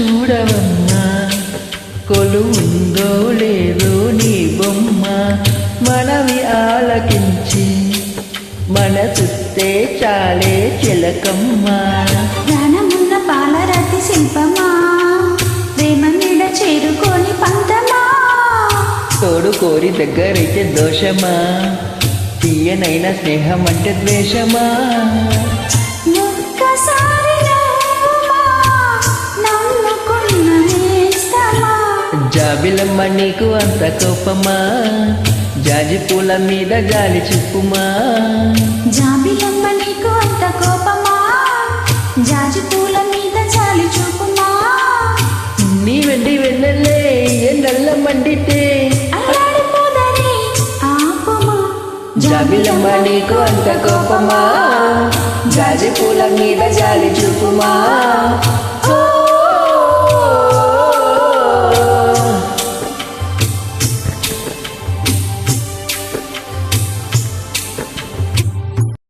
చూడవమ్మా కొలువుందో లేదో నీ బొమ్మ మనవి ఆలకించి మనసుస్తే చాలే చిలకమ్మ జ్ఞానమున్న పాలరాతి శిల్పమా ప్రేమ నీడ చేరుకొని పంతమా తోడు కోరి దగ్గరైతే దోషమా తీయనైన స్నేహం అంటే ద్వేషమా ఒక్కసారి నమ్ముకున్న నేస్తమా జాబిలమ్మ నీకు అంత కోపమా జాజి పూల మీద జాలి చూపుమా జాబిలమ్మ నీకు అంత కోపమా జాజి పూల మీద జాలి చూపుమా నీ వెండి వెన్నెల్లే ఎన్నెల్ల మండితే అల్లాడిపోదరి ఆపుమా జాబిలమ్మ నీకు అంత కోపమా జాజి పూల మీద జాలి చూపుమా